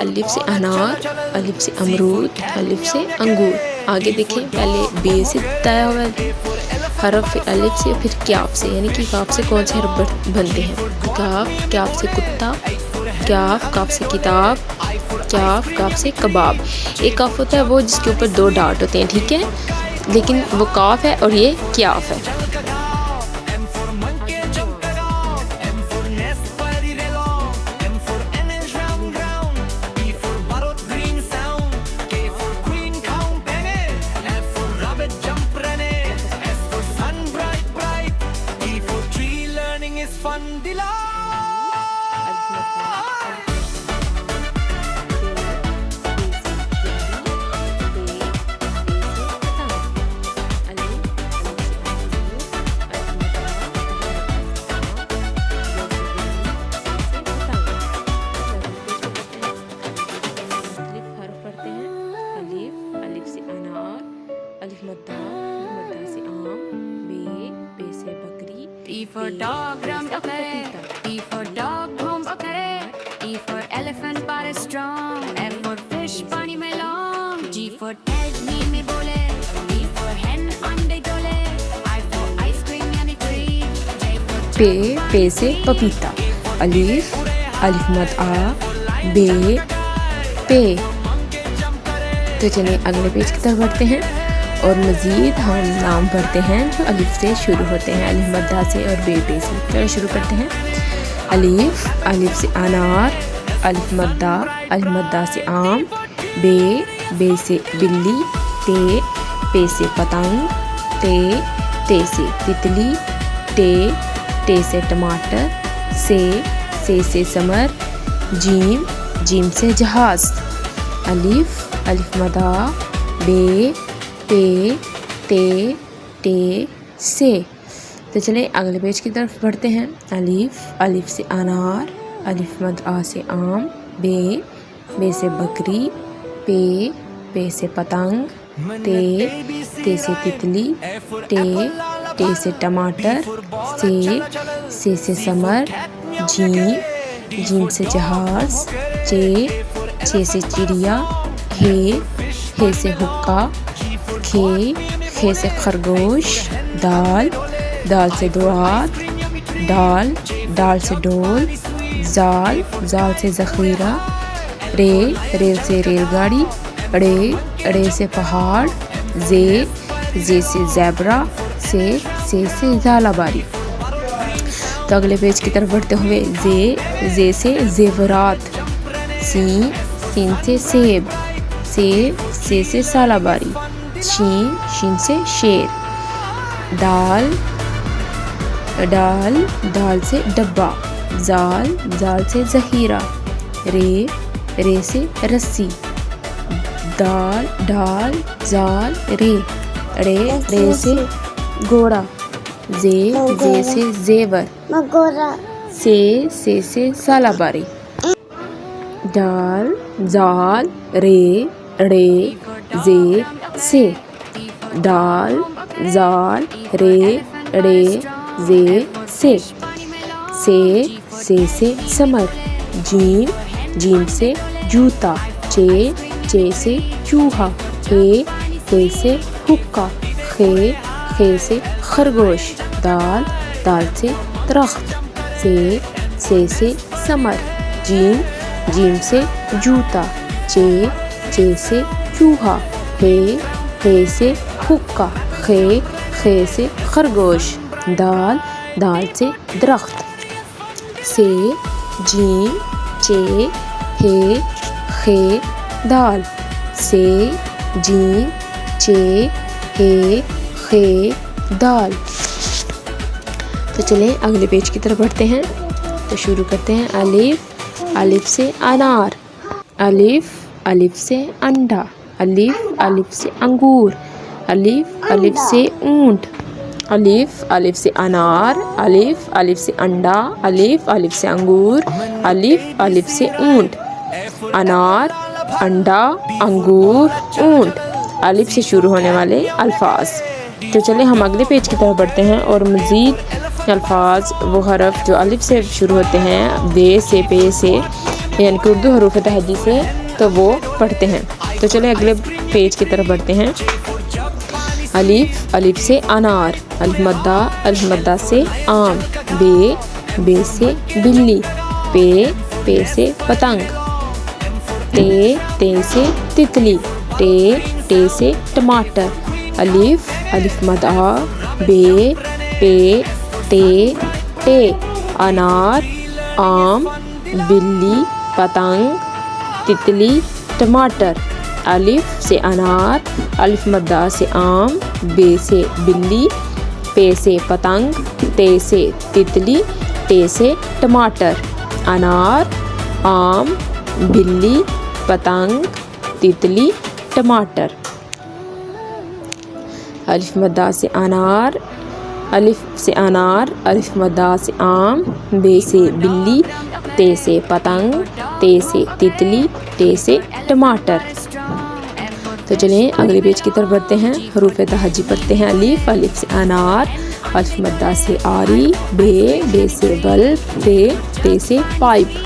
الف سے انار، الف سے امرود، الف سے انگور. آگے دیکھیں پہلے بے سے بتایا ہوا ہے حرف الف سے، پھر کاف سے، یعنی کہ کاف سے کون سے حرف بنتے ہیں. کاف، کاف سے کتا، کاف، کاف سے کتاب، کاف، کاف سے کباب. ایک کاف ہوتا ہے وہ جس کے اوپر 2 ڈاٹ ہوتے ہیں، ٹھیک ہے، لیکن وہ کاف ہے اور یہ کاف ہے. E for dog, runs up there. E for dog, homes up there. E for elephant, but it's strong. F for fish, bunny mein long. G for egg, need me bole. E for hen, ande dole. I for ice cream, yummy cream. J for پے سے پپیتا. الف، الف مد آ، بے، پے. تو چلیے اگلے page کی طرف بڑھتے ہیں اور مزید ہم نام پڑھتے ہیں جو الف سے شروع ہوتے ہیں، الف مدہ سے اور بے پے سے. چلو شروع کرتے ہیں. الف، الف سے انار، الف مدہ، الف مدہ سے آم. بے، بے سے بلی. تے، پے سے پتنگ. تے سے تتلی. ٹے سے ٹماٹر. سے ثمر. جیم سے جہاز. الف، الف مدہ، بے، پے، تے، سے. تو چلیں اگلے پیج کی طرف بڑھتے ہیں. الف، الف سے انار، الف مد آ سے آم. بے سے بکری. پے سے پتنگ. تے سے تتلی. ٹے سے ٹماٹر. سے ثمر. جیم سے جہاز. چے سے چڑیا. ہے سے حقہ. کھے سے خرگوش. دال سے دعات. ڈال سے ڈول. زال سے ذخیرہ. ریل سے ریل گاڑی. اڑے سے پہاڑ. زے سے زیبرا. سے زالہ باری. تو اگلے پیج کی طرف بڑھتے ہوئے زے سے زیورات. سین سے سیب. سے سالہ باری. شین سے شیر. ڈال سے ڈبہ. زال سے ذخیرہ. رے سے رسی. زال رے سے گھوڑا. زے سے زیور. سے سالہ باری. زال رے زے سے. زال رے زے سے. سے ثمر. جیم سے جوتا. چے سے چوہا. ہے سے حقہ. خے سے خرگوش. دال سے درخت. سے ثمر. جیم سے جوتا. چے سے چوہا. ہے سے حقہ. خے سے خرگوش. دال سے درخت. سے جیم چے ہے خے دال. سے جیم چے ہے خے دال. تو چلیں اگلے پیج کی طرف بڑھتے ہیں. تو شروع کرتے ہیں. الف سے انار. الف سے انڈا. الف سے انگور. الف سے اونٹ. الف سے انار. الف سے انڈا. الف سے انگور. الف سے اونٹ. انار، انڈا، انگور، اونٹ. الف سے شروع ہونے والے الفاظ. تو چلیں ہم اگلے پیج کی طرف بڑھتے ہیں اور مزید الفاظ وہ حرف جو الف سے شروع ہوتے ہیں، بے سے، پے سے، یعنی کہ اردو حروف تہجی سے تو وہ پڑھتے ہیں. تو چلیں اگلے پیج کی طرف بڑھتے ہیں. الف، الف سے انار. الف مدہ، الف مدہ سے آم. بے، بے سے بلی. پے، پے سے پتنگ. تے، تے سے تتلی. ٹے، ٹے سے ٹماٹر. الف، الف مدہ. بے، پے، تے، ٹے. انار، آم، بلی، پتنگ، تتلی، ٹماٹر. الف سے انار، الف مدہ سے آم، بے سے بلی، پے سے پتنگ، تے سے تتلی، ٹے سے ٹماٹر. انار، آم، بلی، پتنگ، تتلی، ٹماٹر. الف مدہ سے انار، الف سے انار، الف مدہ سے آم، بے سے بلی، تے سے پتنگ، تے سے تتلی، ٹے سے ٹماٹر. تو چلیں اگلے پیج کی طرف بڑھتے ہیں. حروف تہجی پڑھتے ہیں. الف، الف سے انار، الف مدہ سے آری. بے، بے سے بلب. تے، تے سے پائپ.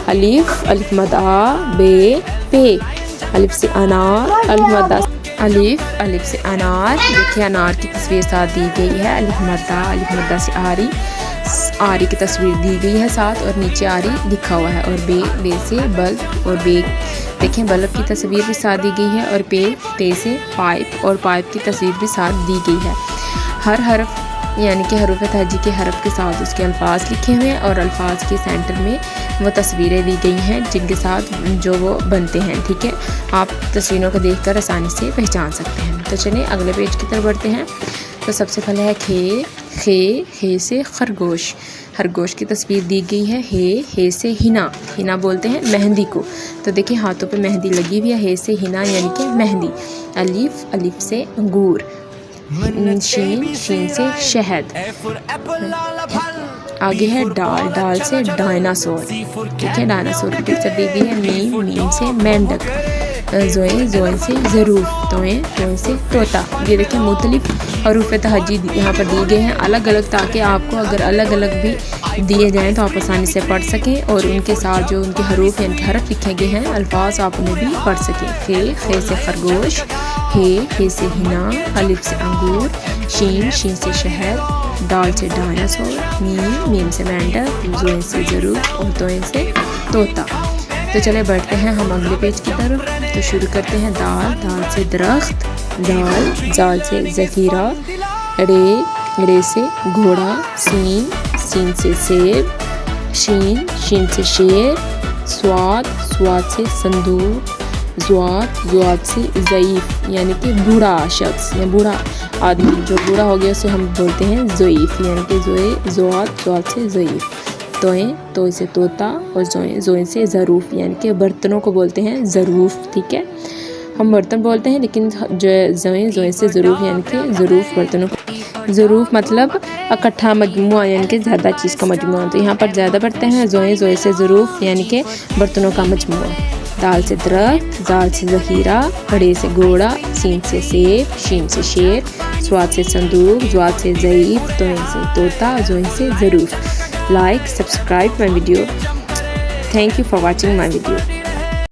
الف، الف مدہ. بے، پے. الف سے انار، الف مدہ. الف، الف سے انار. دیکھیں انار کی تصویر ساتھ دی گئی ہے. الف مدہ، الف مدہ سے آری. آری کی تصویر دی گئی ہے ساتھ اور نیچے آری لکھا ہوا ہے. اور بے، بے سے بلب. اور بے دیکھیں بلب کی تصویر بھی ساتھ دی گئی ہے. اور پے، تے سے پائپ. اور پائپ کی تصویر بھی ساتھ دی گئی ہے. ہر حرف یعنی کہ حروف تہجی کے حرف کے ساتھ اس کے الفاظ لکھے ہوئے ہیں اور الفاظ کے سینٹر میں وہ تصویریں دی گئی ہیں جن کے ساتھ جو وہ بنتے ہیں. ٹھیک ہے، آپ تصویروں کو دیکھ کر آسانی سے پہچان سکتے ہیں. تو چلیں اگلے پیج کی طرف بڑھتے ہیں. تو سب سے پہلے ہے کھے. خے، خے سے خرگوش. خرگوش کی تصویر دی گئی ہے. ہے، ہے سے ہنا. ہنا بولتے ہیں مہندی کو. تو دیکھیں ہاتھوں پہ مہندی لگی ہوئی ہے. ہے سے ہنا یعنی کہ مہندی. الف، الف سے انگور. شین، شین سے شہد. آگے ہے ڈال. ڈال سے ڈائناسور. ٹھیک ہے، ڈائناسور کی پکچر دی گئی ہے. میم، میم سے مینڈک. زوئیں، زوئیں سے ضروف. توئیں، توئیں سے طوطا. یہ دیکھیں مختلف حروف تہجی یہاں پر دی گئے ہیں الگ الگ، تاکہ آپ کو اگر الگ الگ بھی دیے جائیں تو آپ آسانی سے پڑھ سکیں اور ان کے ساتھ جو ان کے حروف یعنی حرف لکھے گئے ہیں الفاظ آپ انہیں بھی پڑھ سکیں. خے، خے سے خرگوش. ہے، ہے سے ہنا. الف سے انگور. شین، شین سے شہد. ڈال سے ڈائناسور. میم، میم سے مینڈک. زوئیں سے ضروف. اور توئیں سے طوطا. تو چلے بڑھتے ہیں ہم اگلے پیج کی طرف. تو شروع کرتے ہیں. دال. دال سے درخت. زال. زال سے ذخیرہ. رے. رے سے گھوڑا. سین. سین سے سیب. شین. شین سے شیر. سواد. سواد سے صندوق. زوات. زوات سے ضعیف یعنی کہ بوڑھا شخص یا بوڑھا آدمی جو بوڑھا ہو گیا اسے ہم بولتے ہیں ضعیف یعنی کہ زوات. زوات سے ضعیف. توئیں. توئیں سے طوطا. اور زوئیں. زوئیں سے ظروف یعنی کہ برتنوں کو بولتے ہیں ظروف. ٹھیک ہے، ہم برتن بولتے ہیں لیکن جو زوئیں. زوئیں سے ظروف یعنی کہ ظروف برتنوں کو. ظروف مطلب اکٹھا مجموعہ یعنی کہ زیادہ چیز کا مجموعہ. تو یہاں پر زیادہ پڑھتے ہیں زوئیں. زوئیں سے ظروف یعنی کہ برتنوں کا مجموعہ. دال سے درخت. زال سے ذخیرہ. رے سے گھوڑا. سین سے سیب. شین سے شیر. سواد سے صندوق. زواد سے ضعیف. توئیں سے طوطا. زوئیں سے ظروف. Like, subscribe my video. Thank you for watching my video.